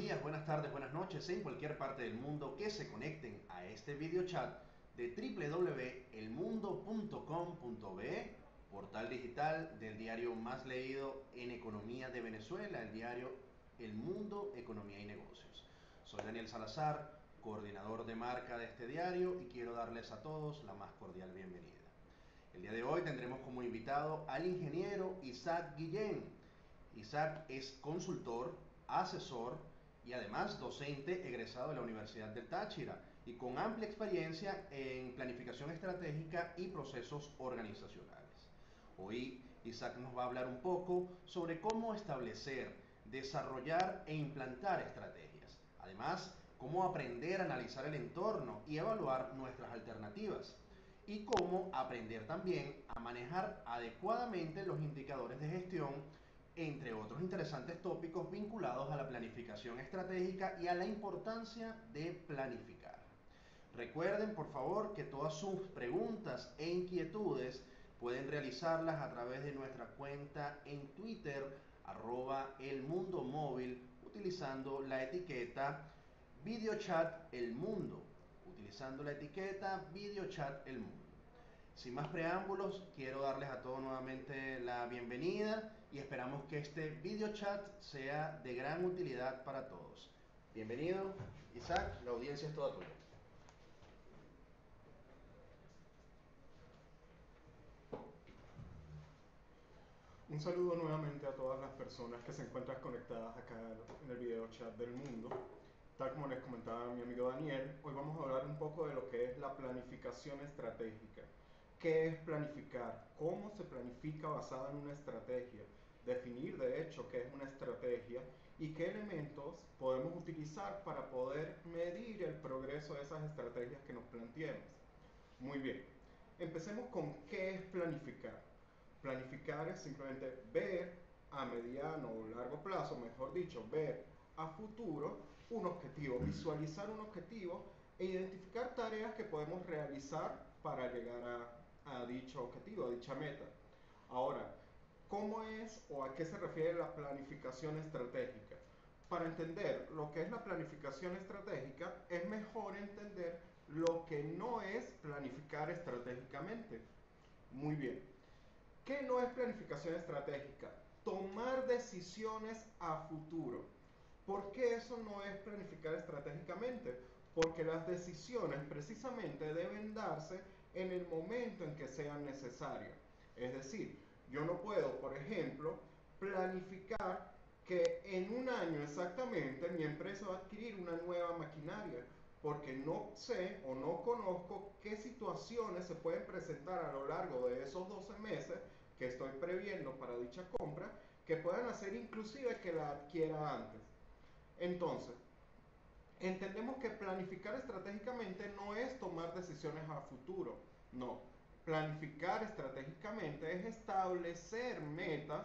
días, buenas tardes, buenas noches en cualquier parte del mundo que se conecten a este video chat de www.elmundo.com.be, portal digital del diario más leído en economía de Venezuela, el diario El Mundo, Economía y Negocios. Soy Daniel Salazar, coordinador de marca de este diario, y quiero darles a todos la más cordial bienvenida. El día de hoy tendremos como invitado al ingeniero Isaac Guillén. Isaac es consultor, asesor y además docente egresado de la Universidad del Táchira y con amplia experiencia en planificación estratégica y procesos organizacionales. Hoy Isaac nos va a hablar un poco sobre cómo establecer, desarrollar e implantar estrategias. Además, cómo aprender a analizar el entorno y evaluar nuestras alternativas. Y cómo aprender también a manejar adecuadamente los indicadores de gestión, entre otros interesantes tópicos vinculados a la planificación estratégica y a la importancia de planificar. Recuerden, por favor, que todas sus preguntas e inquietudes pueden realizarlas a través de nuestra cuenta en Twitter, @elmundomóvil, utilizando la etiqueta Videochat El Mundo. Sin más preámbulos, quiero darles a todos nuevamente la bienvenida y esperamos que este video chat sea de gran utilidad para todos. Bienvenido, Isaac, la audiencia es toda tuya. Un saludo nuevamente a todas las personas que se encuentran conectadas acá en el video chat del Mundo. Tal como les comentaba mi amigo Daniel, hoy vamos a hablar un poco de lo que es la planificación estratégica. ¿Qué es planificar? ¿Cómo se planifica basada en una estrategia? Definir de hecho qué es una estrategia y qué elementos podemos utilizar para poder medir el progreso de esas estrategias que nos planteemos. Muy bien, empecemos con qué es planificar. Planificar es simplemente ver a mediano o largo plazo, mejor dicho, ver a futuro un objetivo, visualizar un objetivo e identificar tareas que podemos realizar para llegar a dicho objetivo, a dicha meta. Ahora, ¿cómo es o a qué se refiere la planificación estratégica? Para entender lo que es la planificación estratégica, es mejor entender lo que no es planificar estratégicamente. Muy bien. ¿Qué no es planificación estratégica? Tomar decisiones a futuro. ¿Por qué eso no es planificar estratégicamente? Porque las decisiones precisamente deben darse en el momento en que sean necesarias. Es decir, yo no puedo, por ejemplo, planificar que en un año exactamente mi empresa va a adquirir una nueva maquinaria, porque no sé o no conozco qué situaciones se pueden presentar a lo largo de esos 12 meses que estoy previendo para dicha compra, que puedan hacer inclusive que la adquiera antes. Entonces, entendemos que planificar estratégicamente no es tomar decisiones a futuro, no. Planificar estratégicamente es establecer metas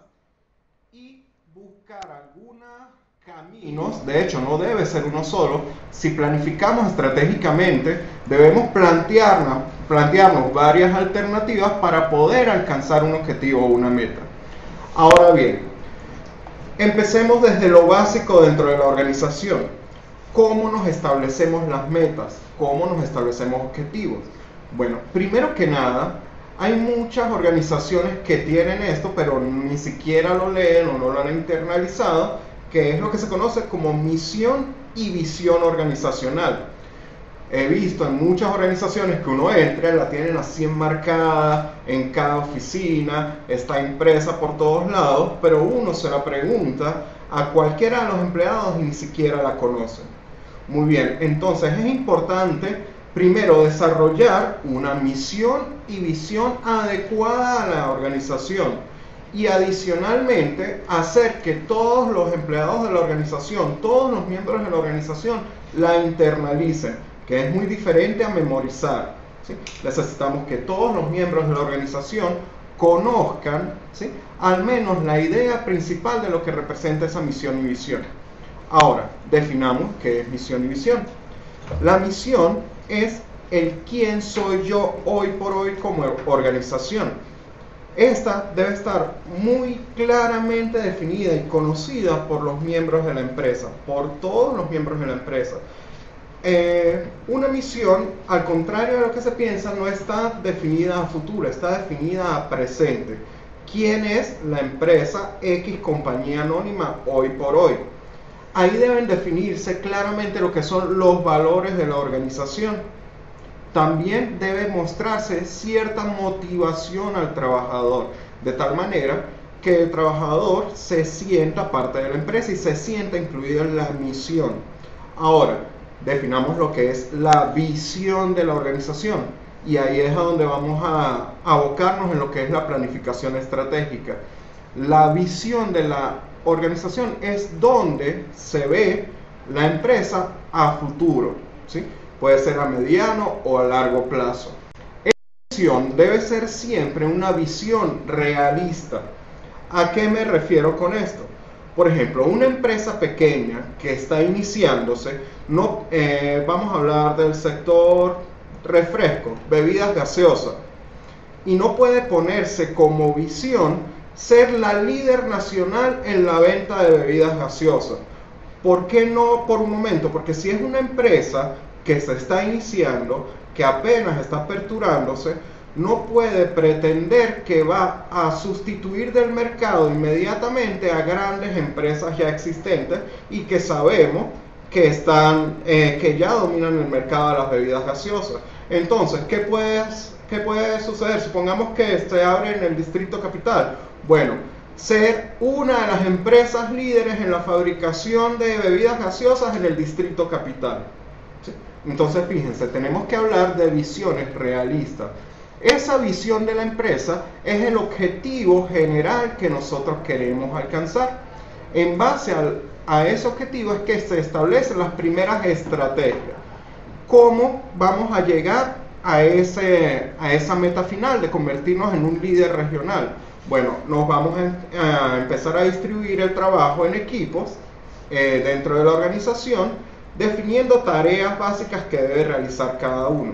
y buscar algunos caminos, de hecho no debe ser uno solo. Si planificamos estratégicamente, debemos plantearnos varias alternativas para poder alcanzar un objetivo o una meta. Ahora bien, empecemos desde lo básico dentro de la organización. ¿Cómo nos establecemos las metas? ¿Cómo nos establecemos objetivos? Bueno, primero que nada, hay muchas organizaciones que tienen esto, pero ni siquiera lo leen o no lo han internalizado, que es lo que se conoce como misión y visión organizacional. He visto en muchas organizaciones que uno entra, la tienen así enmarcada en cada oficina, está impresa por todos lados, pero uno se la pregunta a cualquiera de los empleados y ni siquiera la conocen. Muy bien, entonces es importante primero desarrollar una misión y visión adecuada a la organización y adicionalmente hacer que todos los empleados de la organización, todos los miembros de la organización la internalicen, que es muy diferente a memorizar, ¿sí? Necesitamos que todos los miembros de la organización conozcan, ¿sí?, al menos la idea principal de lo que representa esa misión y visión. Ahora, definamos qué es misión y visión. La misión es el quién soy yo hoy por hoy como organización. Esta debe estar muy claramente definida y conocida por los miembros de la empresa, por todos los miembros de la empresa. Una misión, al contrario de lo que se piensa, no está definida a futuro, está definida a presente. ¿Quién es la empresa X compañía anónima hoy por hoy? Ahí deben definirse claramente lo que son los valores de la organización. También debe mostrarse cierta motivación al trabajador, de tal manera que el trabajador se sienta parte de la empresa y se sienta incluido en la misión. Ahora, definamos lo que es la visión de la organización, y ahí es a donde vamos a abocarnos en lo que es la planificación estratégica. La visión de la organización es donde se ve la empresa a futuro, ¿sí? Puede ser a mediano o a largo plazo. Esta visión debe ser siempre una visión realista. ¿A qué me refiero con esto? Por ejemplo, una empresa pequeña que está iniciándose, no, vamos a hablar del sector refrescos, bebidas gaseosas, y no puede ponerse como visión ser la líder nacional en la venta de bebidas gaseosas. ¿Por qué no por un momento? Porque si es una empresa que se está iniciando, que apenas está aperturándose, no puede pretender que va a sustituir del mercado inmediatamente a grandes empresas ya existentes y que sabemos que que ya dominan el mercado de las bebidas gaseosas. Entonces, ¿qué puede suceder? Supongamos que se abre en el Distrito Capital. Bueno, ser una de las empresas líderes en la fabricación de bebidas gaseosas en el Distrito Capital. ¿Sí? Entonces, fíjense, tenemos que hablar de visiones realistas. Esa visión de la empresa es el objetivo general que nosotros queremos alcanzar. En base a ese objetivo es que se establecen las primeras estrategias. ¿Cómo vamos a llegar a esa meta final de convertirnos en un líder regional? Bueno, nos vamos a empezar a distribuir el trabajo en equipos dentro de la organización, definiendo tareas básicas que debe realizar cada uno.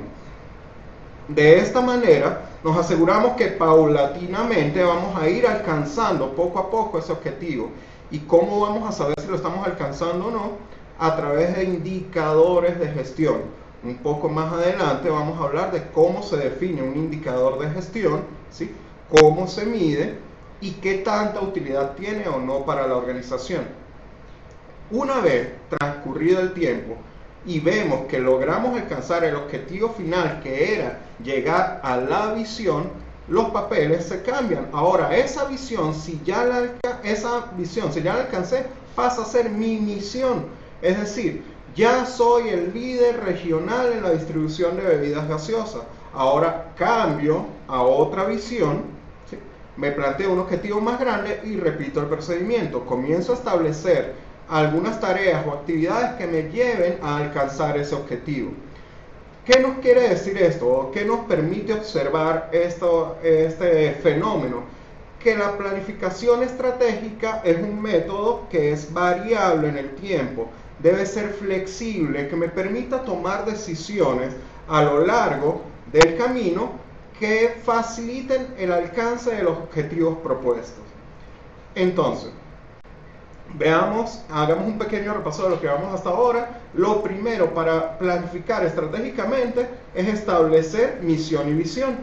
De esta manera, nos aseguramos que paulatinamente vamos a ir alcanzando poco a poco ese objetivo. ¿Y cómo vamos a saber si lo estamos alcanzando o no? A través de indicadores de gestión. Un poco más adelante vamos a hablar de cómo se define un indicador de gestión, ¿sí? Cómo se mide y qué tanta utilidad tiene o no para la organización. Una vez transcurrido el tiempo y vemos que logramos alcanzar el objetivo final, que era llegar a la visión, los papeles se cambian. Ahora, esa visión, si ya la alcancé, pasa a ser mi misión. Es decir, ya soy el líder regional en la distribución de bebidas gaseosas. Ahora cambio a otra visión, ¿sí? Me planteo un objetivo más grande y repito el procedimiento. Comienzo a establecer algunas tareas o actividades que me lleven a alcanzar ese objetivo. ¿Qué nos quiere decir esto? ¿Qué nos permite observar este fenómeno? Que la planificación estratégica es un método que es variable en el tiempo. Debe ser flexible, que me permita tomar decisiones a lo largo del camino que faciliten el alcance de los objetivos propuestos. Entonces, hagamos un pequeño repaso de lo que vamos hasta ahora. Lo primero para planificar estratégicamente es establecer misión y visión.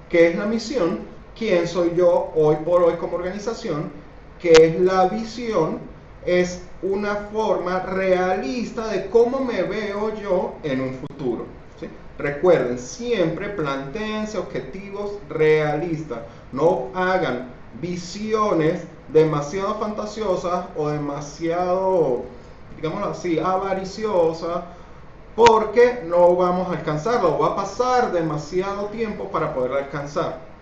¿Qué es la misión? ¿Quién soy yo hoy por hoy como organización? ¿Qué es la visión? Es una forma realista de cómo me veo yo en un futuro, ¿sí? Recuerden, siempre plantéense objetivos realistas. No hagan visiones demasiado fantasiosas o demasiado, digámoslo así, avariciosas, porque no vamos a alcanzarlo, va a pasar demasiado tiempo para poder alcanzar.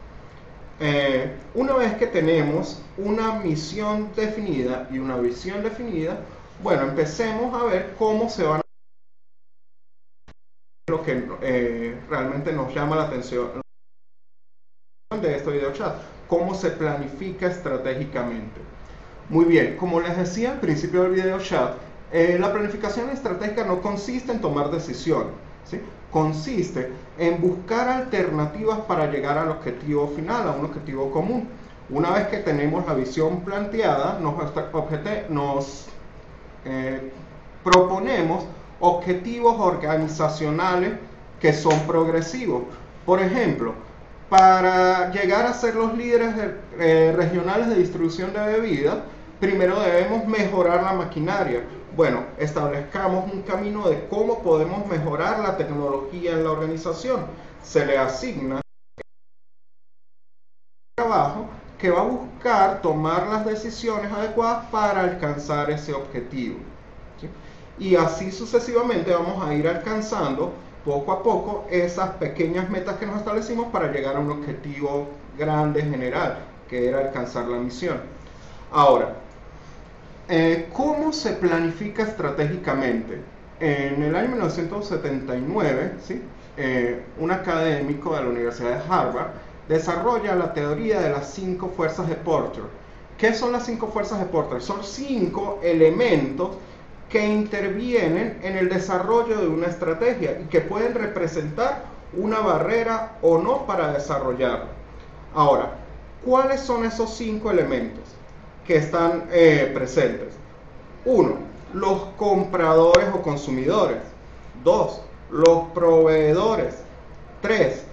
Una vez que tenemos una misión definida y una visión definida, bueno, empecemos a ver cómo se van a lo que realmente nos llama la atención de este video chat, cómo se planifica estratégicamente. Muy bien, como les decía al principio del video chat, la planificación estratégica no consiste en tomar decisiones, ¿sí? Consiste en buscar alternativas para llegar al objetivo final, a un objetivo común. Una vez que tenemos la visión planteada, nos proponemos objetivos organizacionales que son progresivos. Por ejemplo, para llegar a ser los líderes regionales de distribución de bebidas, primero debemos mejorar la maquinaria. Bueno, establezcamos un camino de cómo podemos mejorar la tecnología en la organización. Se le asigna trabajo que va a buscar tomar las decisiones adecuadas para alcanzar ese objetivo, ¿sí? Y así sucesivamente vamos a ir alcanzando poco a poco esas pequeñas metas que nos establecimos para llegar a un objetivo grande general, que era alcanzar la misión. Ahora, ¿cómo se planifica estratégicamente? En el año 1979, ¿sí? Un académico de la Universidad de Harvard desarrolla la teoría de las 5 fuerzas de Porter. ¿Qué son las 5 fuerzas de Porter? Son 5 elementos que intervienen en el desarrollo de una estrategia y que pueden representar una barrera o no para desarrollarla. Ahora, ¿cuáles son esos 5 elementos que están presentes? 1. Los compradores o consumidores. 2. Los proveedores. 3.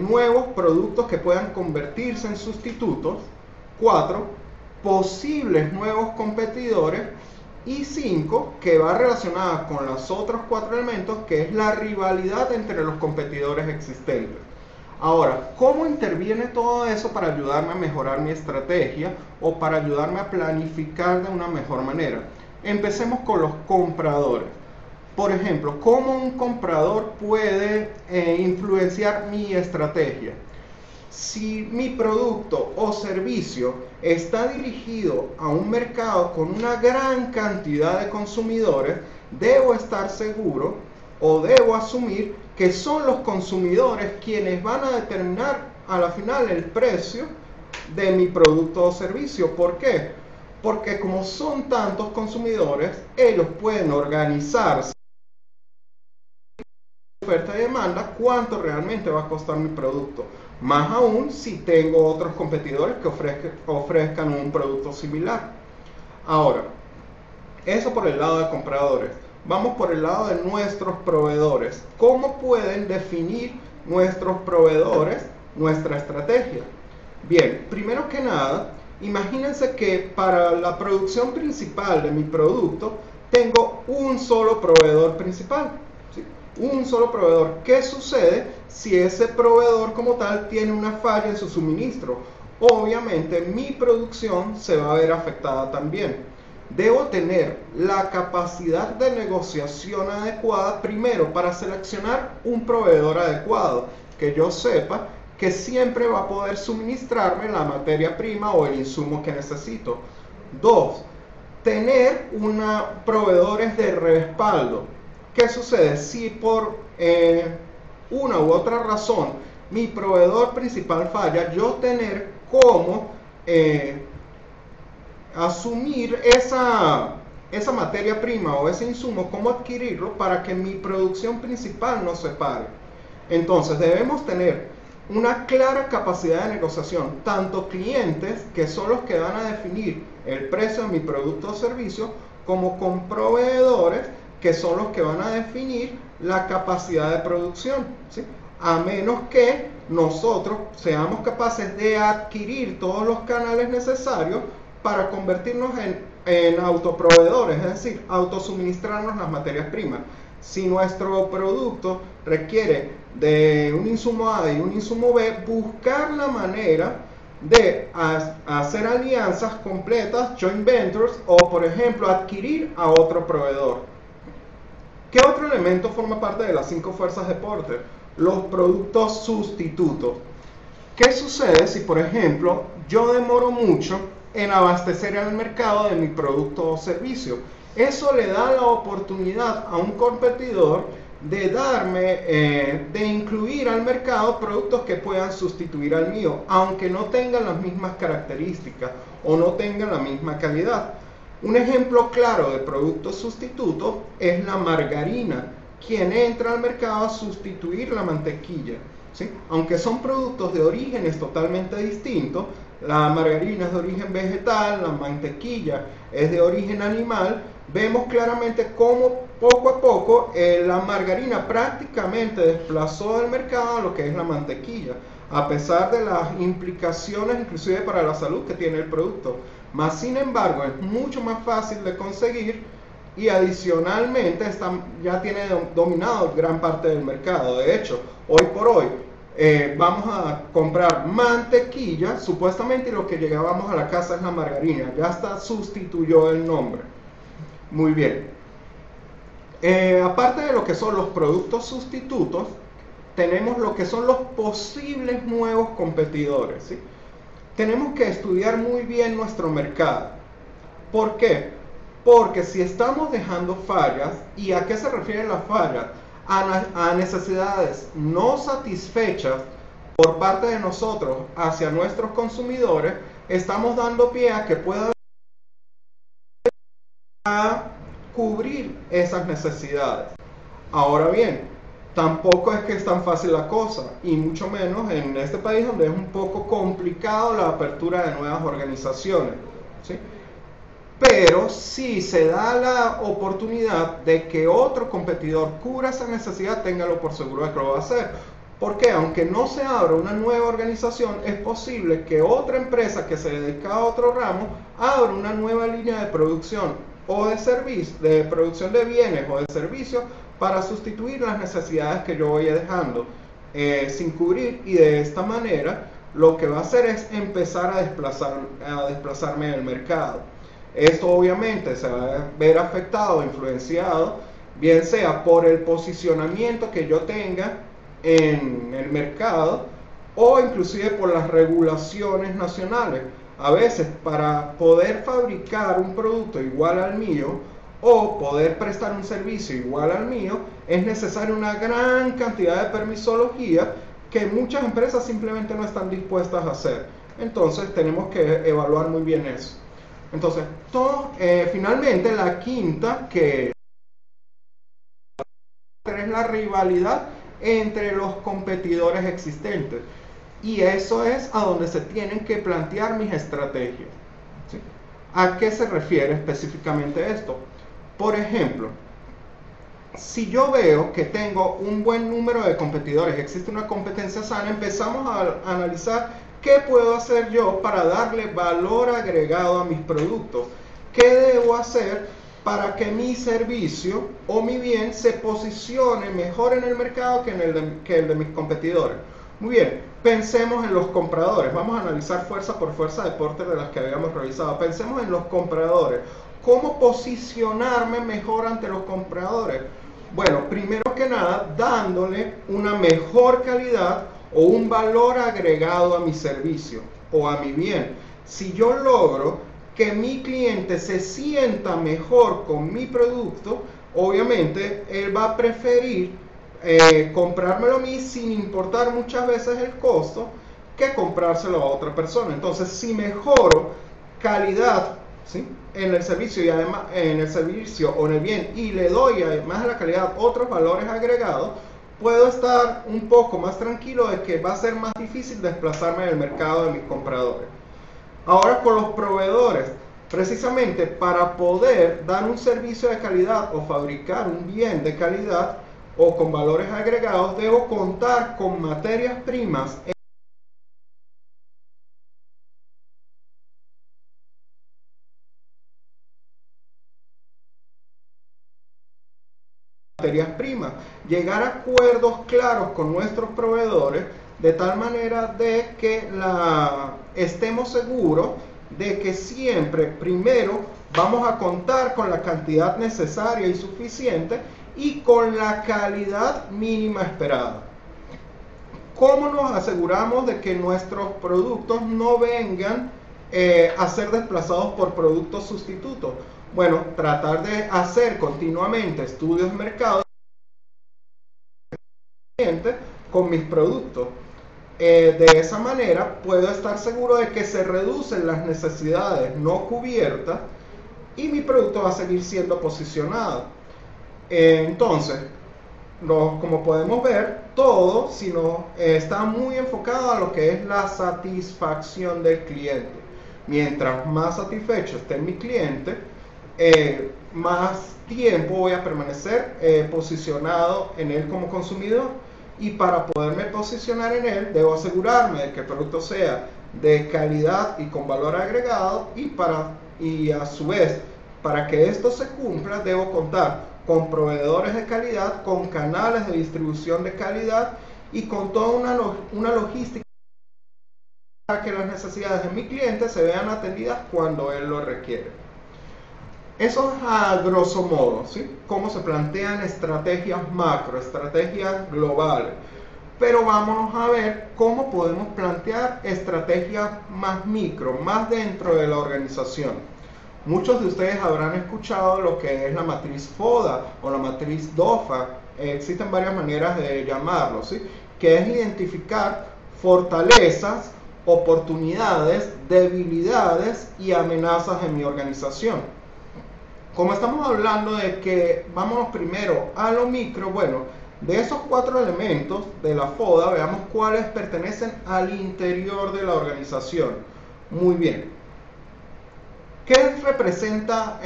Nuevos productos que puedan convertirse en sustitutos. 4. Posibles nuevos competidores. Y 5, que va relacionada con los otros 4 elementos, que es la rivalidad entre los competidores existentes. Ahora, ¿cómo interviene todo eso para ayudarme a mejorar mi estrategia o para ayudarme a planificar de una mejor manera? Empecemos con los compradores. Por ejemplo, ¿cómo un comprador puede influenciar mi estrategia? Si mi producto o servicio está dirigido a un mercado con una gran cantidad de consumidores, debo estar seguro o debo asumir que son los consumidores quienes van a determinar a la final el precio de mi producto o servicio. ¿Por qué? Porque como son tantos consumidores, ellos pueden organizarse oferta y demanda, cuánto realmente va a costar mi producto. Más aún si tengo otros competidores que ofrezcan un producto similar. Ahora, eso por el lado de compradores. Vamos por el lado de nuestros proveedores. ¿Cómo pueden definir nuestros proveedores nuestra estrategia? Bien, primero que nada, imagínense que para la producción principal de mi producto tengo un solo proveedor principal, ¿sí? Un solo proveedor. ¿Qué sucede si ese proveedor como tal tiene una falla en su suministro? Obviamente mi producción se va a ver afectada también. Debo tener la capacidad de negociación adecuada primero para seleccionar un proveedor adecuado, que yo sepa que siempre va a poder suministrarme la materia prima o el insumo que necesito. 2. Tener proveedores de respaldo. ¿Qué sucede? Si por una u otra razón mi proveedor principal falla, yo tener cómo asumir esa materia prima o ese insumo, cómo adquirirlo para que mi producción principal no se pare. Entonces debemos tener una clara capacidad de negociación, tanto clientes, que son los que van a definir el precio de mi producto o servicio, como con proveedores, que son los que van a definir la capacidad de producción, ¿sí? A menos que nosotros seamos capaces de adquirir todos los canales necesarios para convertirnos en autoproveedores, es decir, autosuministrarnos las materias primas. Si nuestro producto requiere de un insumo A y un insumo B, buscar la manera de hacer alianzas completas, joint ventures, o por ejemplo adquirir a otro proveedor. ¿Qué otro elemento forma parte de las 5 fuerzas de Porter? Los productos sustitutos. ¿Qué sucede si, por ejemplo, yo demoro mucho en abastecer al mercado de mi producto o servicio? Eso le da la oportunidad a un competidor de incluir al mercado productos que puedan sustituir al mío, aunque no tengan las mismas características o no tengan la misma calidad. Un ejemplo claro de producto sustituto es la margarina, quien entra al mercado a sustituir la mantequilla, ¿sí? Aunque son productos de orígenes totalmente distintos, la margarina es de origen vegetal, la mantequilla es de origen animal, vemos claramente cómo poco a poco la margarina prácticamente desplazó del mercado lo que es la mantequilla, a pesar de las implicaciones inclusive para la salud que tiene el producto. Más sin embargo, es mucho más fácil de conseguir y adicionalmente ya tiene dominado gran parte del mercado. De hecho, hoy por hoy vamos a comprar mantequilla, supuestamente lo que llegábamos a la casa es la margarina, ya hasta sustituyó el nombre. Muy bien. Aparte de lo que son los productos sustitutos, tenemos lo que son los posibles nuevos competidores, ¿sí? Tenemos que estudiar muy bien nuestro mercado. ¿Por qué? Porque si estamos dejando fallas, ¿y a qué se refieren las fallas? A necesidades no satisfechas por parte de nosotros hacia nuestros consumidores, estamos dando pie a que puedan cubrir esas necesidades. Ahora bien, tampoco es que es tan fácil la cosa, y mucho menos en este país donde es un poco complicado la apertura de nuevas organizaciones, ¿sí? Pero si se da la oportunidad de que otro competidor cubra esa necesidad, téngalo por seguro de que lo va a hacer. Porque aunque no se abra una nueva organización, es posible que otra empresa que se dedica a otro ramo abra una nueva línea de producción o de servicio, de producción de bienes o de servicios para sustituir las necesidades que yo voy dejando sin cubrir, y de esta manera lo que va a hacer es empezar a desplazarme del mercado. Esto obviamente se va a ver afectado, influenciado, bien sea por el posicionamiento que yo tenga en el mercado o inclusive por las regulaciones nacionales. A veces para poder fabricar un producto igual al mío o poder prestar un servicio igual al mío es necesaria una gran cantidad de permisología que muchas empresas simplemente no están dispuestas a hacer. Entonces tenemos que evaluar muy bien eso. Entonces, finalmente la quinta, que es la rivalidad entre los competidores existentes. Y eso es a donde se tienen que plantear mis estrategias, ¿sí? ¿A qué se refiere específicamente esto? Por ejemplo, si yo veo que tengo un buen número de competidores, existe una competencia sana, empezamos a analizar qué puedo hacer yo para darle valor agregado a mis productos. ¿Qué debo hacer para que mi servicio o mi bien se posicione mejor en el mercado que el de mis competidores? Muy bien, pensemos en los compradores. Vamos a analizar fuerza por fuerza de Porter de las que habíamos revisado. Pensemos en los compradores. ¿Cómo posicionarme mejor ante los compradores? Bueno, primero que nada, dándole una mejor calidad o un valor agregado a mi servicio o a mi bien. Si yo logro que mi cliente se sienta mejor con mi producto, obviamente él va a preferir comprármelo a mí sin importar muchas veces el costo que comprárselo a otra persona. Entonces, si mejoro calidad, ¿sí?, en el servicio y además en el servicio o en el bien, y le doy además de la calidad otros valores agregados, puedo estar un poco más tranquilo de que va a ser más difícil desplazarme del mercado de mis compradores. Ahora con los proveedores, precisamente para poder dar un servicio de calidad o fabricar un bien de calidad o con valores agregados, debo contar con materias primas llegar a acuerdos claros con nuestros proveedores de tal manera de que estemos seguros de que siempre primero vamos a contar con la cantidad necesaria y suficiente y con la calidad mínima esperada. ¿Cómo nos aseguramos de que nuestros productos no vengan a ser desplazados por productos sustitutos? Bueno, tratar de hacer continuamente estudios de mercado con mis productos. De esa manera puedo estar seguro de que se reducen las necesidades no cubiertas y mi producto va a seguir siendo posicionado. Entonces, como podemos ver, todo sino, está muy enfocado a lo que es la satisfacción del cliente. Mientras más satisfecho esté mi cliente, más tiempo voy a permanecer posicionado en él como consumidor. Y para poderme posicionar en él, debo asegurarme de que el producto sea de calidad y con valor agregado, y a su vez, para que esto se cumpla, debo contar con proveedores de calidad, con canales de distribución de calidad y con toda una logística para que las necesidades de mi cliente se vean atendidas cuando él lo requiere. Eso es a grosso modo, ¿sí? Cómo se plantean estrategias macro, estrategias globales. Pero vámonos a ver cómo podemos plantear estrategias más micro, más dentro de la organización. Muchos de ustedes habrán escuchado lo que es la matriz FODA o la matriz DOFA. Existen varias maneras de llamarlo, ¿sí? Que es identificar fortalezas, oportunidades, debilidades y amenazas en mi organización. Como estamos hablando de que vámonos primero a lo micro, bueno, de esos 4 elementos de la FODA, veamos cuáles pertenecen al interior de la organización. Muy bien. ¿Qué representa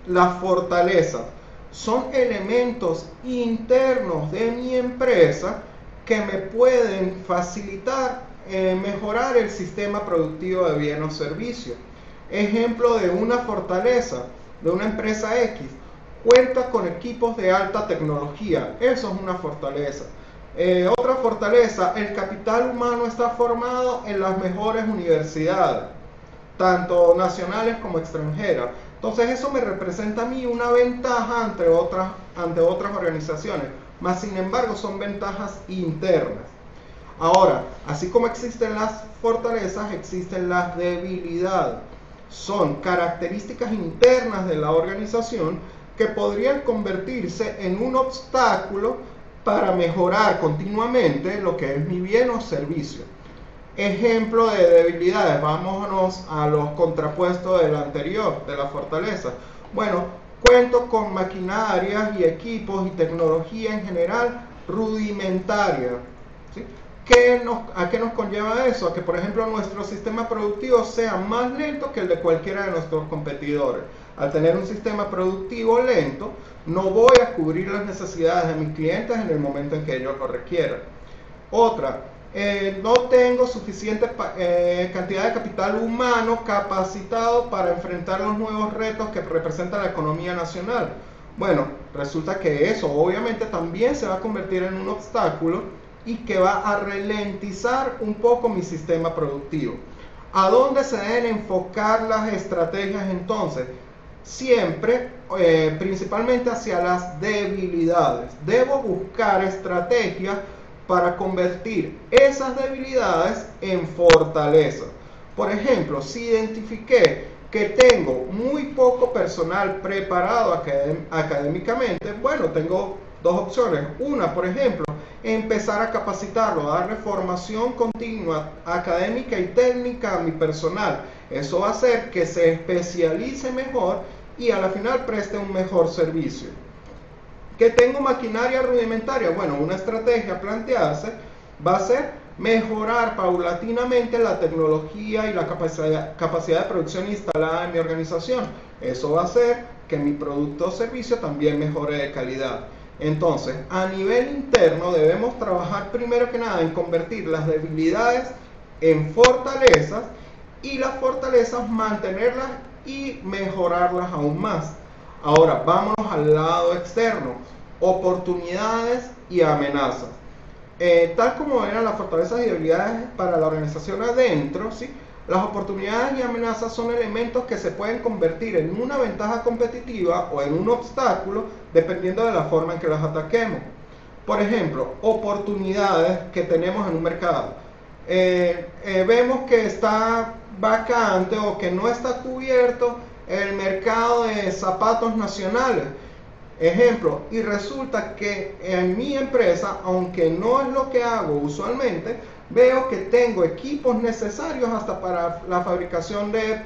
la fortaleza? Son elementos internos de mi empresa que me pueden facilitar mejorar el sistema productivo de bien o servicio. Ejemplo de una fortaleza de una empresa X: cuenta con equipos de alta tecnología. Eso es una fortaleza. Otra fortaleza: el capital humano está formado en las mejores universidades, tanto nacionales como extranjeras. Entonces eso me representa a mí una ventaja ante otras organizaciones, mas sin embargo son ventajas internas. Ahora, así como existen las fortalezas, existen las debilidades. Son características internas de la organización que podrían convertirse en un obstáculo para mejorar continuamente lo que es mi bien o servicio. Ejemplo de debilidades, vámonos a los contrapuestos del anterior, de la fortaleza. Bueno, cuento con maquinarias y equipos y tecnología en general rudimentaria, ¿sí? ¿A qué nos conlleva eso? A que, por ejemplo, nuestro sistema productivo sea más lento que el de cualquiera de nuestros competidores. Al tener un sistema productivo lento, no voy a cubrir las necesidades de mis clientes en el momento en que ellos lo requieran. Otra, no tengo suficiente cantidad de capital humano capacitado para enfrentar los nuevos retos que representa la economía nacional. Bueno, resulta que eso obviamente también se va a convertir en un obstáculo y que va a ralentizar un poco mi sistema productivo. ¿A dónde se deben enfocar las estrategias entonces? Siempre, principalmente hacia las debilidades. Debo buscar estrategias para convertir esas debilidades en fortalezas. Por ejemplo, si identifiqué que tengo muy poco personal preparado académicamente, bueno, tengo dos opciones. Una, por ejemplo, empezar a capacitarlo, a darle formación continua académica y técnica a mi personal. Eso va a hacer que se especialice mejor y a la final preste un mejor servicio. ¿Que tengo maquinaria rudimentaria? Bueno, una estrategia a plantearse va a ser mejorar paulatinamente la tecnología y la capacidad de producción instalada en mi organización. Eso va a hacer que mi producto o servicio también mejore de calidad. Entonces, a nivel interno debemos trabajar primero que nada en convertir las debilidades en fortalezas y las fortalezas mantenerlas y mejorarlas aún más. Ahora, vámonos al lado externo: oportunidades y amenazas. Tal como eran las fortalezas y debilidades para la organización adentro, ¿sí? Las oportunidades y amenazas son elementos que se pueden convertir en una ventaja competitiva o en un obstáculo dependiendo de la forma en que las ataquemos. Por ejemplo, oportunidades que tenemos en un mercado. Vemos que está vacante o que no está cubierto el mercado de zapatos nacionales. Ejemplo, y resulta que en mi empresa, aunque no es lo que hago usualmente, veo que tengo equipos necesarios hasta para la fabricación de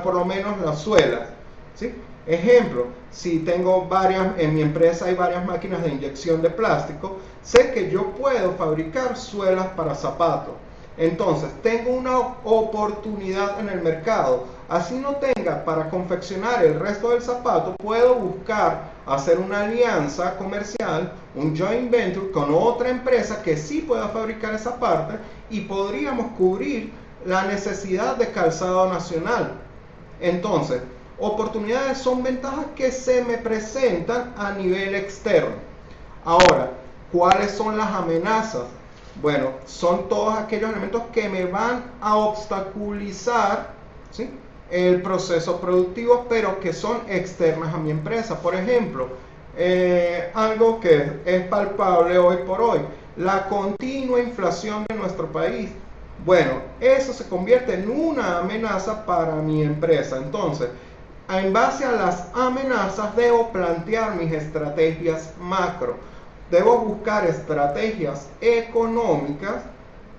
por lo menos las suelas. ¿sí? Ejemplo, si tengo en mi empresa hay varias máquinas de inyección de plástico, sé que yo puedo fabricar suelas para zapatos. Entonces, tengo una oportunidad en el mercado. Así no tenga para confeccionar el resto del zapato, puedo buscar hacer una alianza comercial, un joint venture con otra empresa que sí pueda fabricar esa parte y podríamos cubrir la necesidad de calzado nacional. Entonces, oportunidades son ventajas que se me presentan a nivel externo. Ahora, ¿cuáles son las amenazas? Bueno, son todos aquellos elementos que me van a obstaculizar, ¿sí?, el proceso productivo, pero que son externas a mi empresa. Por ejemplo, algo que es palpable hoy por hoy, la continua inflación de nuestro país. Bueno, eso se convierte en una amenaza para mi empresa. Entonces, en base a las amenazas, debo plantear mis estrategias macro. Debo buscar estrategias económicas,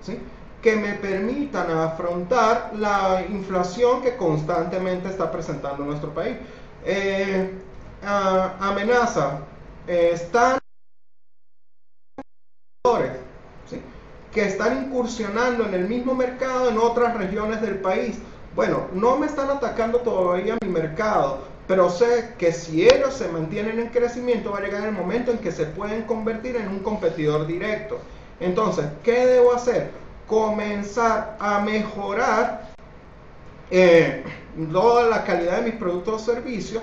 ¿sí?, que me permitan afrontar la inflación que constantemente está presentando nuestro país. Amenaza, están, ¿sí?, que están incursionando en el mismo mercado en otras regiones del país. Bueno, no me están atacando todavía mi mercado, pero sé que si ellos se mantienen en crecimiento va a llegar el momento en que se pueden convertir en un competidor directo. Entonces, ¿qué debo hacer? Comenzar a mejorar toda la calidad de mis productos o servicios,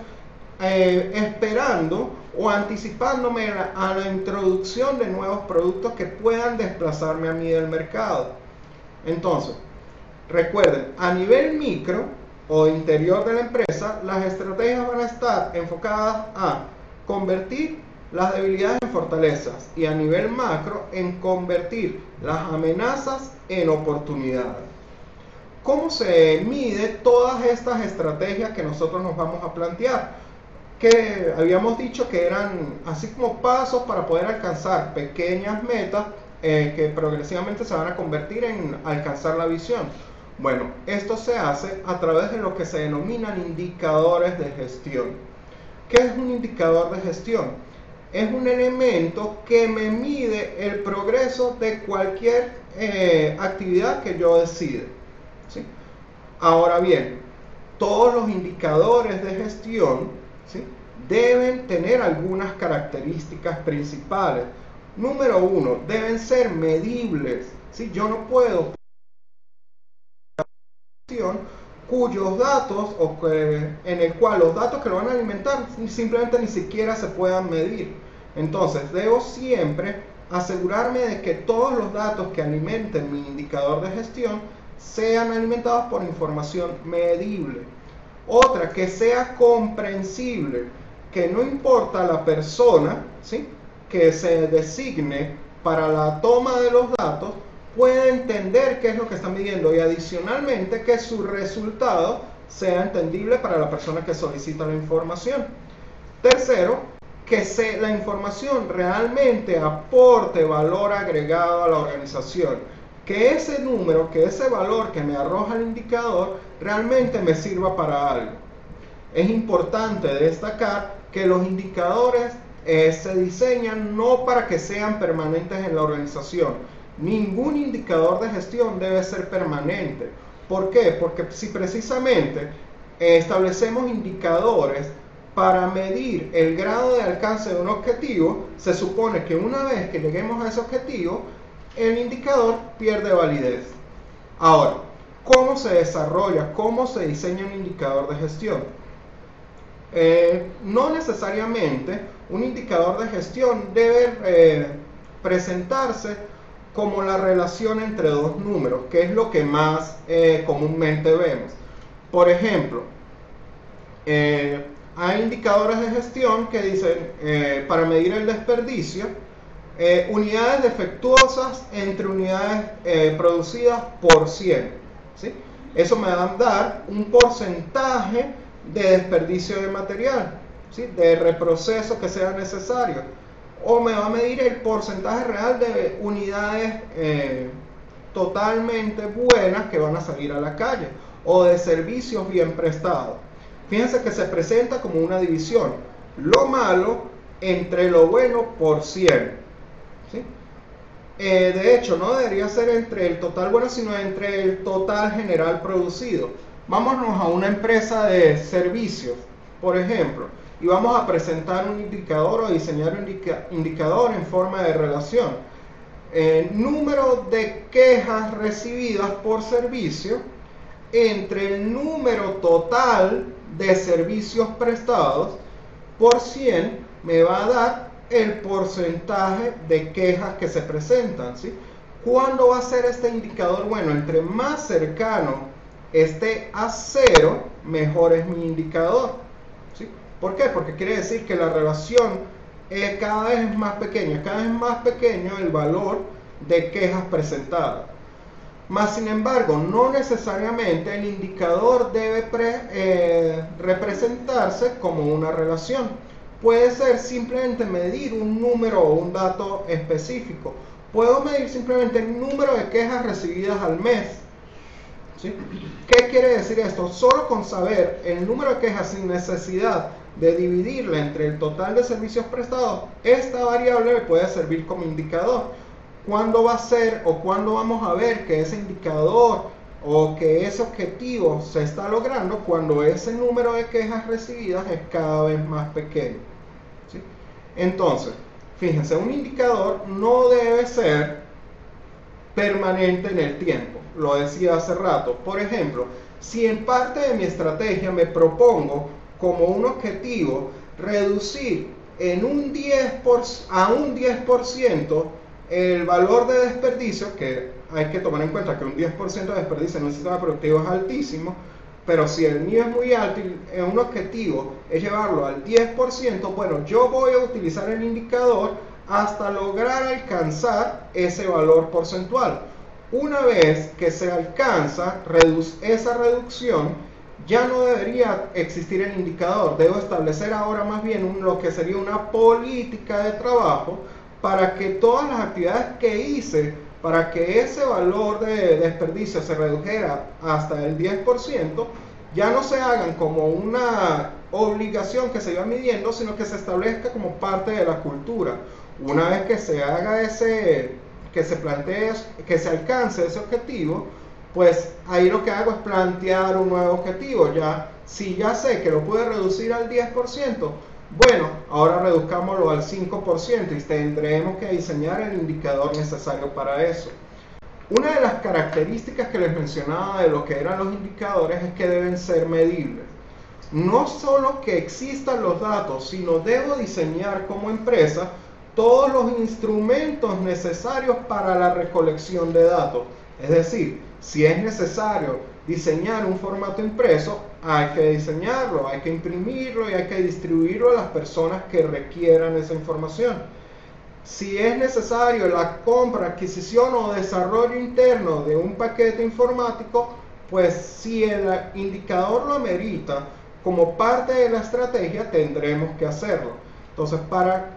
esperando o anticipándome a la introducción de nuevos productos que puedan desplazarme a mí del mercado. Entonces, recuerden, a nivel micro o interior de la empresa, las estrategias van a estar enfocadas a convertir las debilidades en fortalezas y a nivel macro en convertir las amenazas en oportunidades. ¿Cómo se mide todas estas estrategias que nosotros nos vamos a plantear? Que habíamos dicho que eran así como pasos para poder alcanzar pequeñas metas que progresivamente se van a convertir en alcanzar la visión. Bueno, esto se hace a través de lo que se denominan indicadores de gestión. ¿Qué es un indicador de gestión? Es un elemento que me mide el progreso de cualquier actividad que yo decida, ¿sí? Ahora bien, todos los indicadores de gestión, ¿sí?, deben tener algunas características principales. Número uno, deben ser medibles, ¿sí? Yo no puedo cuyos datos en el cual los datos que lo van a alimentar simplemente ni siquiera se puedan medir. Entonces debo siempre asegurarme de que todos los datos que alimenten mi indicador de gestión sean alimentados por información medible. Otra, que sea comprensible, que no importa la persona, ¿sí?, que se designe para la toma de los datos, puede entender qué es lo que está midiendo y adicionalmente que su resultado sea entendible para la persona que solicita la información. Tercero, que la información realmente aporte valor agregado a la organización, que ese número, que ese valor que me arroja el indicador realmente me sirva para algo. Es importante destacar que los indicadores se diseñan no para que sean permanentes en la organización. Ningún indicador de gestión debe ser permanente. ¿Por qué? Porque si precisamente establecemos indicadores para medir el grado de alcance de un objetivo, se supone que una vez que lleguemos a ese objetivo, el indicador pierde validez. Ahora, ¿cómo se desarrolla? ¿Cómo se diseña un indicador de gestión? No necesariamente un indicador de gestión debe presentarse como la relación entre dos números, que es lo que más comúnmente vemos. Por ejemplo, hay indicadores de gestión que dicen, para medir el desperdicio, unidades defectuosas entre unidades producidas por 100, ¿sí? Eso me va a dar un porcentaje de desperdicio de material, ¿sí?, de reproceso que sea necesario, o me va a medir el porcentaje real de unidades totalmente buenas que van a salir a la calle, o de servicios bien prestados. Fíjense que se presenta como una división. Lo malo entre lo bueno por 100. ¿Sí? De hecho, no debería ser entre el total bueno, sino entre el total general producido. Vámonos a una empresa de servicios, por ejemplo, y vamos a presentar un indicador o diseñar un indicador en forma de relación. Número de quejas recibidas por servicio entre el número total de servicios prestados por 100 me va a dar el porcentaje de quejas que se presentan, ¿sí? ¿Cuándo va a ser este indicador? Bueno, entre más cercano esté a 0, mejor es mi indicador, ¿sí? ¿Por qué? Porque quiere decir que la relación cada vez es más pequeña, cada vez más pequeño el valor de quejas presentadas. Más sin embargo, no necesariamente el indicador debe representarse como una relación. Puede ser simplemente medir un número o un dato específico. Puedo medir simplemente el número de quejas recibidas al mes. ¿Sí? ¿Qué quiere decir esto? Solo con saber el número de quejas sin necesidad de dividirla entre el total de servicios prestados, esta variable me puede servir como indicador. ¿Cuándo va a ser o cuándo vamos a ver que ese indicador o que ese objetivo se está logrando? Cuando ese número de quejas recibidas es cada vez más pequeño, ¿sí? Entonces, fíjense, un indicador no debe ser permanente en el tiempo. Lo decía hace rato. Por ejemplo, si en parte de mi estrategia me propongo como un objetivo reducir en un 10% a un 10% el valor de desperdicio, que hay que tomar en cuenta que un 10% de desperdicio en un sistema productivo es altísimo, pero si el mío es muy alto y un objetivo es llevarlo al 10%, bueno, yo voy a utilizar el indicador hasta lograr alcanzar ese valor porcentual. Una vez que se alcanza esa reducción, ya no debería existir el indicador. Debo establecer ahora más bien lo que sería una política de trabajo para que todas las actividades que hice para que ese valor de desperdicio se redujera hasta el 10%, ya no se hagan como una obligación que se va midiendo, sino que se establezca como parte de la cultura. Una vez que se haga que se plantee, que se alcance ese objetivo, pues ahí lo que hago es plantear un nuevo objetivo. Si ya sé que lo pude reducir al 10%, bueno, ahora reduzcámoslo al 5% y tendremos que diseñar el indicador necesario para eso. Una de las características que les mencionaba de lo que eran los indicadores es que deben ser medibles. No solo que existan los datos, sino debo diseñar como empresa todos los instrumentos necesarios para la recolección de datos. Es decir, si es necesario diseñar un formato impreso, hay que diseñarlo, hay que imprimirlo y hay que distribuirlo a las personas que requieran esa información. Si es necesario la compra, adquisición o desarrollo interno de un paquete informático, pues si el indicador lo amerita como parte de la estrategia, tendremos que hacerlo. Entonces, para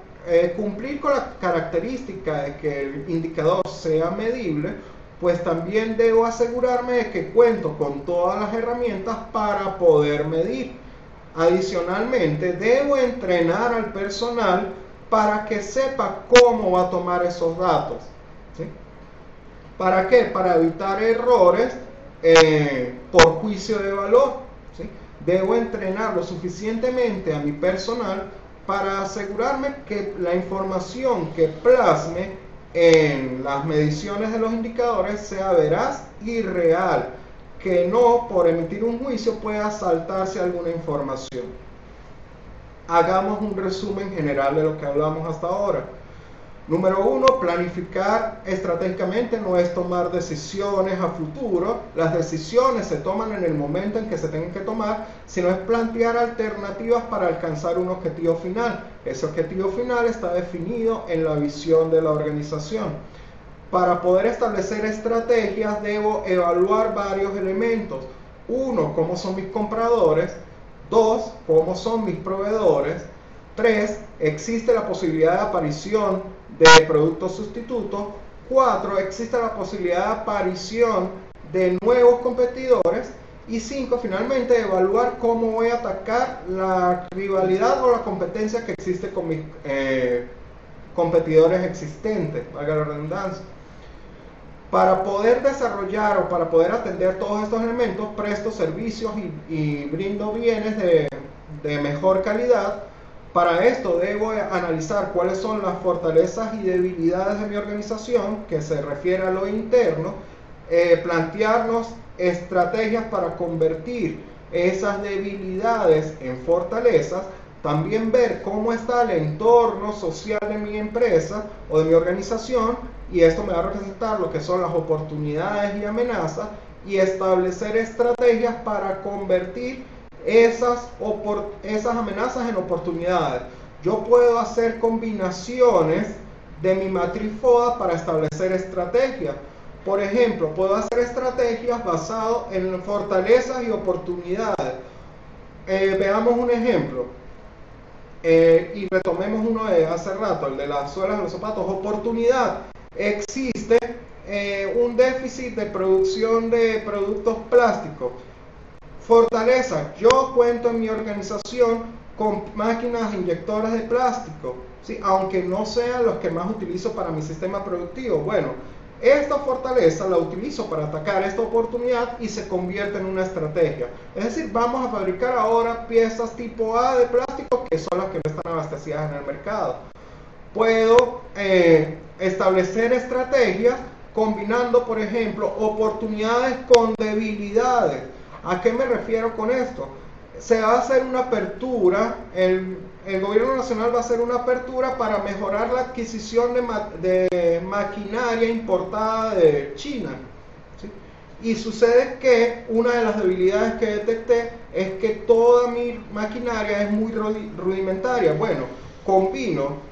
cumplir con la característica de que el indicador sea medible, pues también debo asegurarme de que cuento con todas las herramientas para poder medir. Adicionalmente, debo entrenar al personal para que sepa cómo va a tomar esos datos, ¿sí? ¿Para qué? Para evitar errores por juicio de valor, ¿sí? Debo entrenar lo suficientemente a mi personal para asegurarme que la información que plasme en las mediciones de los indicadores sea veraz y real, que no por emitir un juicio pueda saltarse alguna información. Hagamos un resumen general de lo que hablamos hasta ahora. Número 1, planificar estratégicamente no es tomar decisiones a futuro. Las decisiones se toman en el momento en que se tengan que tomar, sino es plantear alternativas para alcanzar un objetivo final. Ese objetivo final está definido en la visión de la organización. Para poder establecer estrategias debo evaluar varios elementos. 1, cómo son mis compradores. 2, cómo son mis proveedores. 3, existe la posibilidad de aparición de productos sustitutos. 4, existe la posibilidad de aparición de nuevos competidores. Y 5, finalmente, evaluar cómo voy a atacar la rivalidad o la competencia que existe con mis competidores existentes, valga la redundancia. Para poder desarrollar o para poder atender todos estos elementos, presto servicios y brindo bienes de mejor calidad. Para esto debo analizar cuáles son las fortalezas y debilidades de mi organización, que se refiere a lo interno, plantearnos estrategias para convertir esas debilidades en fortalezas, también ver cómo está el entorno social de mi empresa o de mi organización, y esto me va a representar lo que son las oportunidades y amenazas, y establecer estrategias para convertir esas amenazas en oportunidades. Yo puedo hacer combinaciones de mi matriz FODA para establecer estrategias. Por ejemplo, puedo hacer estrategias basadas en fortalezas y oportunidades. Veamos un ejemplo. Y retomemos uno de hace rato, el de las suelas de los zapatos. Oportunidad. Existe un déficit de producción de productos plásticos. Fortaleza. Yo cuento en mi organización con máquinas inyectoras de plástico, ¿sí? Aunque no sean los que más utilizo para mi sistema productivo. Bueno, esta fortaleza la utilizo para atacar esta oportunidad y se convierte en una estrategia. Es decir, vamos a fabricar ahora piezas tipo A de plástico, que son las que no están abastecidas en el mercado. Puedo establecer estrategias combinando, por ejemplo, oportunidades con debilidades. ¿A qué me refiero con esto? Se va a hacer una apertura, el gobierno nacional va a hacer una apertura para mejorar la adquisición de maquinaria importada de China, ¿sí? Y sucede que una de las debilidades que detecté es que toda mi maquinaria es muy rudimentaria. Bueno, combino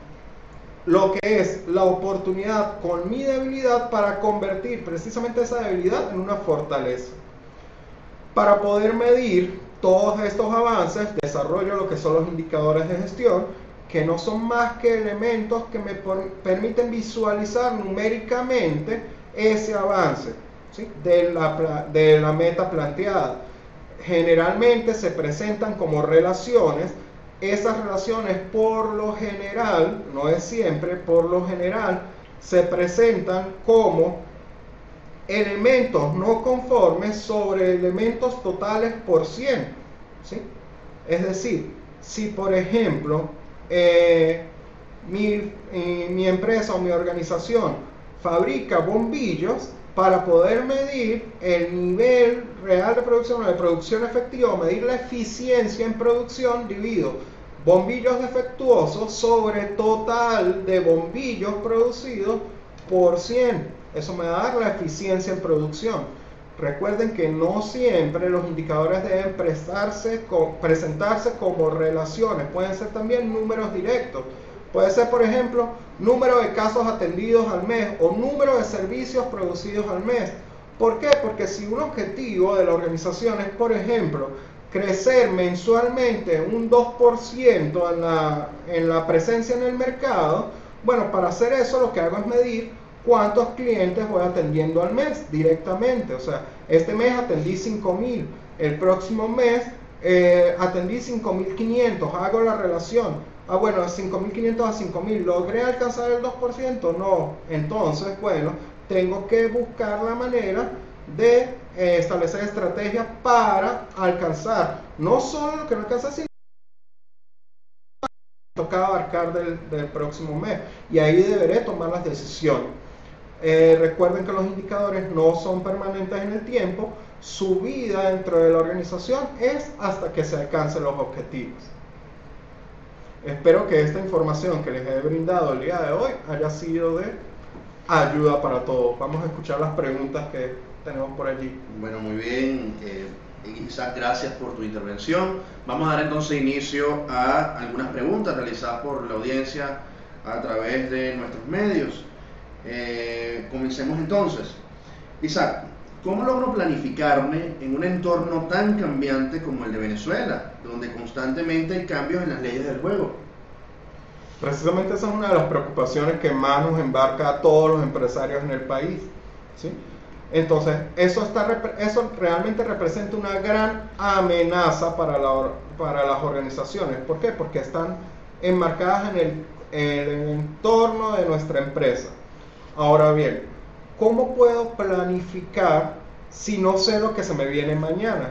lo que es la oportunidad con mi debilidad para convertir precisamente esa debilidad en una fortaleza. Para poder medir todos estos avances, desarrollo lo que son los indicadores de gestión, que no son más que elementos que me permiten visualizar numéricamente ese avance, ¿sí? de la meta planteada. Generalmente se presentan como relaciones. Esas relaciones por lo general, no es siempre, por lo general, se presentan como elementos no conformes sobre elementos totales por 100, ¿sí? Es decir, si por ejemplo mi empresa o mi organización fabrica bombillos, para poder medir el nivel real de producción o de producción efectiva, o medir la eficiencia en producción, divido bombillos defectuosos sobre total de bombillos producidos por 100. Eso me va a dar la eficiencia en producción. Recuerden que no siempre los indicadores deben presentarse como relaciones, pueden ser también números directos. Puede ser, por ejemplo, número de casos atendidos al mes o número de servicios producidos al mes. ¿Por qué? Porque si un objetivo de la organización es, por ejemplo, crecer mensualmente un 2% en la presencia en el mercado, bueno, para hacer eso lo que hago es medir cuántos clientes voy atendiendo al mes directamente. O sea, este mes atendí 5.000, el próximo mes atendí 5.500, hago la relación. Bueno, de 5.500 a 5.000, ¿logré alcanzar el 2%? No. Entonces, bueno, tengo que buscar la manera de establecer estrategias para alcanzar no solo lo que no alcanza, sino lo que toca abarcar del próximo mes. Y ahí deberé tomar las decisiones. Recuerden que los indicadores no son permanentes en el tiempo. Su vida dentro de la organización es hasta que se alcancen los objetivos. Espero que esta información que les he brindado el día de hoy haya sido de ayuda para todos. Vamos a escuchar las preguntas que tenemos por allí. Bueno, muy bien. Isaac, gracias por tu intervención. Vamos a dar entonces inicio a algunas preguntas realizadas por la audiencia a través de nuestros medios. Comencemos entonces. Isaac, ¿cómo logro planificarme en un entorno tan cambiante como el de Venezuela, donde constantemente hay cambios en las leyes del juego? Precisamente esa es una de las preocupaciones que más nos embarca a todos los empresarios en el país, ¿sí? Entonces, eso realmente representa una gran amenaza para las organizaciones. ¿Por qué? Porque están enmarcadas en el entorno de nuestra empresa. Ahora bien, ¿cómo puedo planificar si no sé lo que se me viene mañana?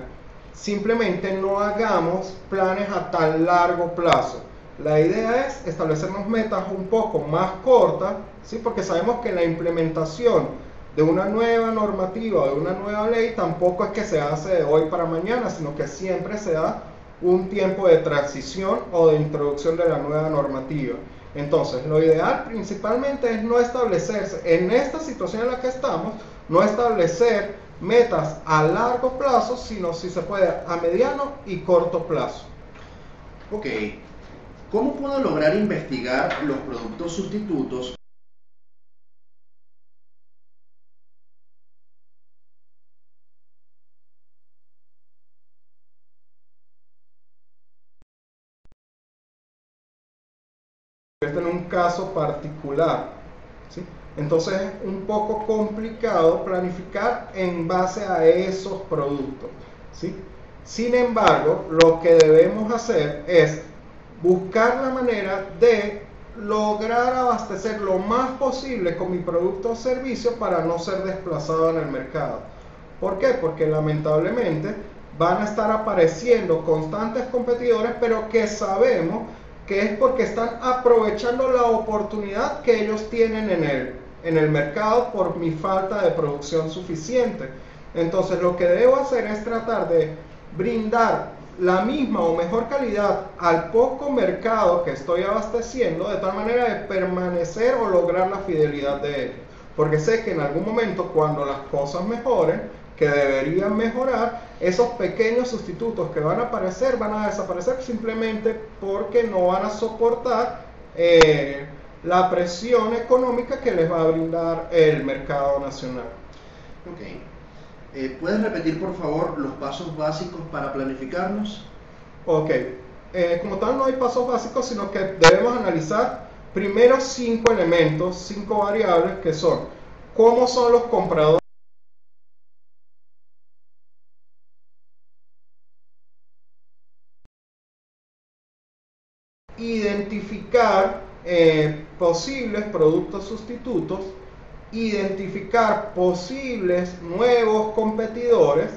Simplemente no hagamos planes a tan largo plazo. La idea es establecernos metas un poco más cortas, ¿sí? Porque sabemos que la implementación de una nueva normativa o de una nueva ley tampoco es que se hace de hoy para mañana, sino que siempre se da un tiempo de transición o de introducción de la nueva normativa. Entonces, lo ideal principalmente es no establecerse, en esta situación en la que estamos, no establecer metas a largo plazo, sino si se puede a mediano y corto plazo. Ok, ¿cómo puedo lograr investigar los productos sustitutos? En un caso particular, ¿sí? Entonces es un poco complicado planificar en base a esos productos, ¿sí? Sin embargo, lo que debemos hacer es buscar la manera de lograr abastecer lo más posible con mi producto o servicio para no ser desplazado en el mercado. ¿Por qué? Porque lamentablemente van a estar apareciendo constantes competidores, pero que sabemos que es porque están aprovechando la oportunidad que ellos tienen en el mercado por mi falta de producción suficiente. Entonces lo que debo hacer es tratar de brindar la misma o mejor calidad al poco mercado que estoy abasteciendo, de tal manera de permanecer o lograr la fidelidad de ellos. Porque sé que en algún momento, cuando las cosas mejoren, que deberían mejorar, esos pequeños sustitutos que van a aparecer van a desaparecer simplemente porque no van a soportar la presión económica que les va a brindar el mercado nacional. Ok. ¿Puedes repetir por favor los pasos básicos para planificarnos? Ok. Como tal no hay pasos básicos, sino que debemos analizar primero 5 elementos, 5 variables que son cómo son los compradores, identificar posibles productos sustitutos, identificar posibles nuevos competidores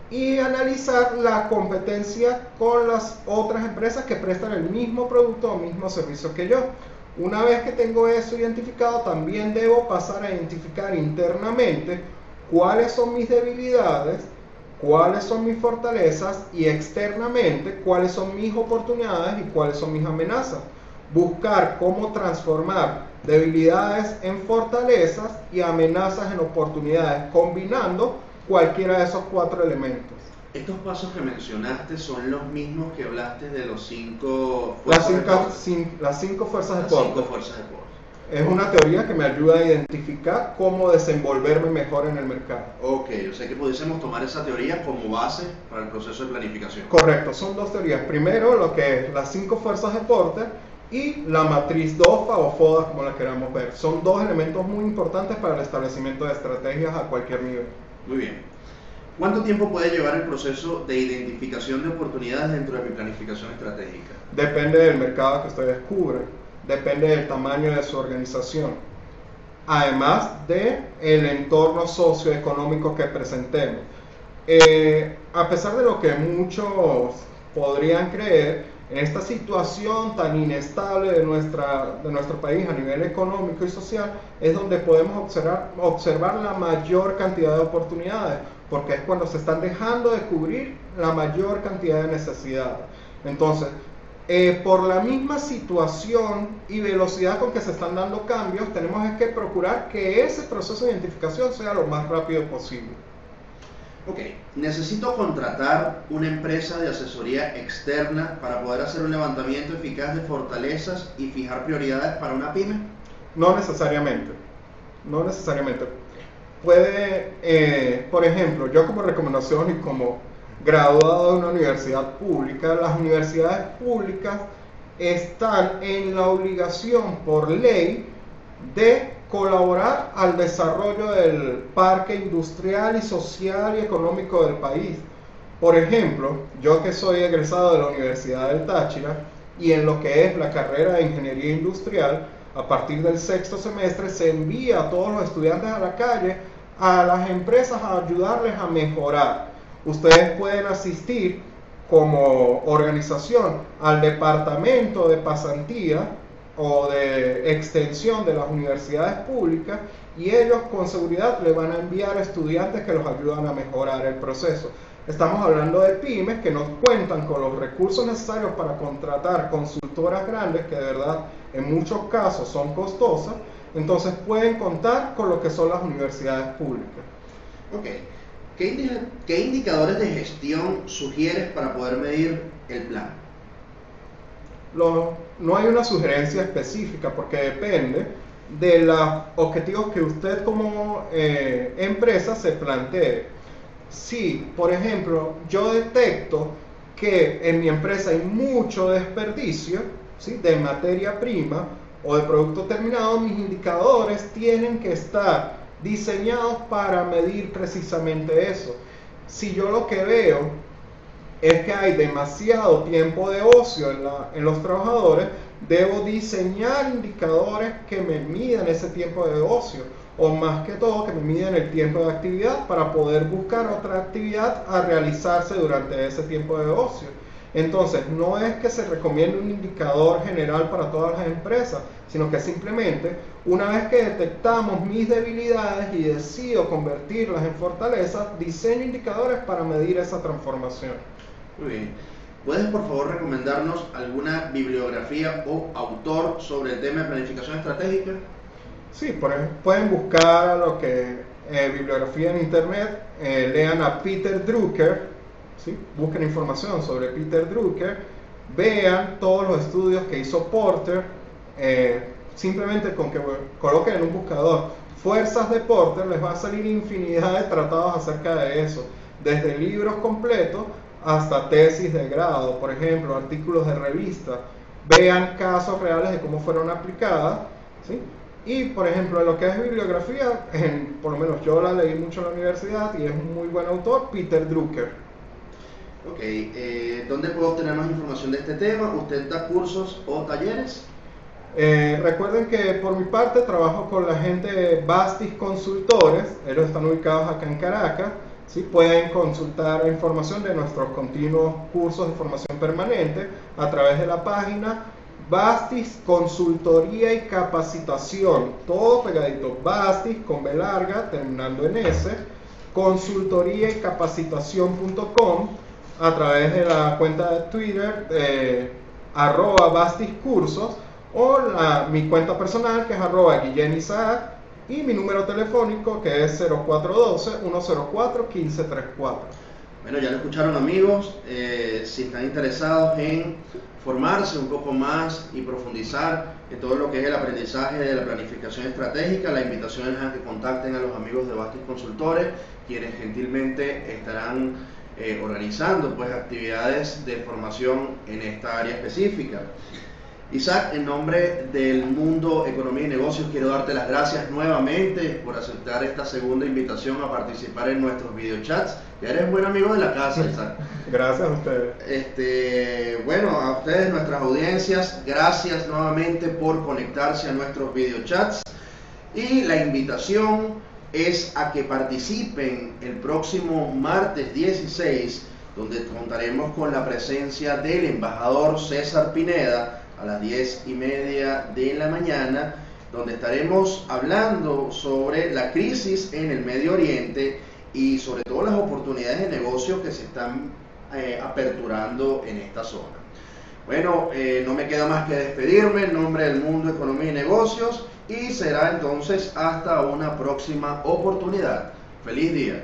y analizar la competencia con las otras empresas que prestan el mismo producto o mismo servicio que yo. Una vez que tengo eso identificado, también debo pasar a identificar internamente cuáles son mis debilidades, cuáles son mis fortalezas y externamente cuáles son mis oportunidades y cuáles son mis amenazas. Buscar cómo transformar debilidades en fortalezas y amenazas en oportunidades, combinando cualquiera de esos 4 elementos. Estos pasos que mencionaste son los mismos que hablaste de los 5 Las fuerzas de Porter. 5 fuerzas de Las 5 Porter. fuerzas de Porter. Es una teoría que me ayuda a identificar cómo desenvolverme mejor en el mercado. Ok, o sea que pudiésemos tomar esa teoría como base para el proceso de planificación. Correcto, son 2 teorías. Primero, lo que es las 5 fuerzas de Porter y la matriz DOFA o FODA, como la queramos ver. Son 2 elementos muy importantes para el establecimiento de estrategias a cualquier nivel. Muy bien. ¿Cuánto tiempo puede llevar el proceso de identificación de oportunidades dentro de mi planificación estratégica? Depende del mercado que usted descubre, depende del tamaño de su organización, además del entorno socioeconómico que presentemos. A pesar de lo que muchos podrían creer, en esta situación tan inestable de nuestro país a nivel económico y social, es donde podemos observar la mayor cantidad de oportunidades, porque es cuando se están dejando de cubrir la mayor cantidad de necesidades. Entonces, por la misma situación y velocidad con que se están dando cambios, tenemos que procurar que ese proceso de identificación sea lo más rápido posible. Ok, necesito contratar una empresa de asesoría externa para poder hacer un levantamiento eficaz de fortalezas y fijar prioridades para una pyme. No necesariamente, no necesariamente. Puede, por ejemplo, yo como recomendación y como graduado de una universidad pública, las universidades públicas están en la obligación por ley de colaborar al desarrollo del parque industrial y social y económico del país. Por ejemplo, yo que soy egresado de la Universidad del Táchira y en lo que es la carrera de Ingeniería Industrial, a partir del sexto semestre se envía a todos los estudiantes a la calle, a las empresas, a ayudarles a mejorar. Ustedes pueden asistir como organización al departamento de pasantía o de extensión de las universidades públicas y ellos con seguridad le van a enviar estudiantes que los ayudan a mejorar el proceso. Estamos hablando de pymes que no cuentan con los recursos necesarios para contratar consultoras grandes que de verdad en muchos casos son costosas, entonces pueden contar con lo que son las universidades públicas. Ok, ¿qué indicadores de gestión sugieres para poder medir el plan? No hay una sugerencia específica porque depende de los objetivos que usted como empresa se plantee. Si, por ejemplo, yo detecto que en mi empresa hay mucho desperdicio, ¿sí?, de materia prima o de producto terminado, mis indicadores tienen que estar diseñados para medir precisamente eso. Si yo lo que veo es que hay demasiado tiempo de ocio en los trabajadores, debo diseñar indicadores que me midan ese tiempo de ocio, o más que todo que me midan el tiempo de actividad para poder buscar otra actividad a realizarse durante ese tiempo de ocio. Entonces, no es que se recomiende un indicador general para todas las empresas, sino que simplemente, una vez que detectamos mis debilidades y decido convertirlas en fortalezas, diseño indicadores para medir esa transformación. Muy bien. ¿Puedes por favor recomendarnos alguna bibliografía o autor sobre el tema de planificación estratégica? Sí, pueden buscar lo que bibliografía en internet, lean a Peter Drucker, ¿sí?, busquen información sobre Peter Drucker, vean todos los estudios que hizo Porter, simplemente con que coloquen en un buscador fuerzas de Porter les va a salir infinidad de tratados acerca de eso, desde libros completos hasta tesis de grado, por ejemplo, artículos de revista, vean casos reales de cómo fueron aplicadas, ¿sí? Y, por ejemplo, en lo que es bibliografía, por lo menos yo la leí mucho en la universidad y es un muy buen autor, Peter Drucker. Ok, ¿dónde puedo obtener más información de este tema? ¿Usted da cursos o talleres? Recuerden que por mi parte trabajo con la gente de Bastis Consultores, ellos están ubicados acá en Caracas, ¿sí? Pueden consultar información de nuestros continuos cursos de formación permanente a través de la página Bastis Consultoría y Capacitación, todo pegadito, Bastis con B larga, terminando en S, consultoría y capacitación.com, a través de la cuenta de Twitter @bastiscursos, o mi cuenta personal que es @guillenisaac, y mi número telefónico que es 0412-104-1534. Bueno, ya lo escucharon amigos, si están interesados en formarse un poco más y profundizar en todo lo que es el aprendizaje de la planificación estratégica, la invitación es a que contacten a los amigos de Bastis Consultores, quienes gentilmente estarán organizando pues actividades de formación en esta área específica. Isaac, en nombre del Mundo Economía y Negocios, quiero darte las gracias nuevamente por aceptar esta segunda invitación a participar en nuestros videochats. Ya eres buen amigo de la casa, Isaac. Gracias a ustedes. Bueno, a ustedes, nuestras audiencias, gracias nuevamente por conectarse a nuestros videochats. Y la invitación es a que participen el próximo martes 16, donde contaremos con la presencia del embajador César Pineda, a las 10:30 de la mañana, donde estaremos hablando sobre la crisis en el Medio Oriente y sobre todo las oportunidades de negocio que se están aperturando en esta zona. Bueno, no me queda más que despedirme en nombre del Mundo Economía y Negocios y será entonces hasta una próxima oportunidad. ¡Feliz día!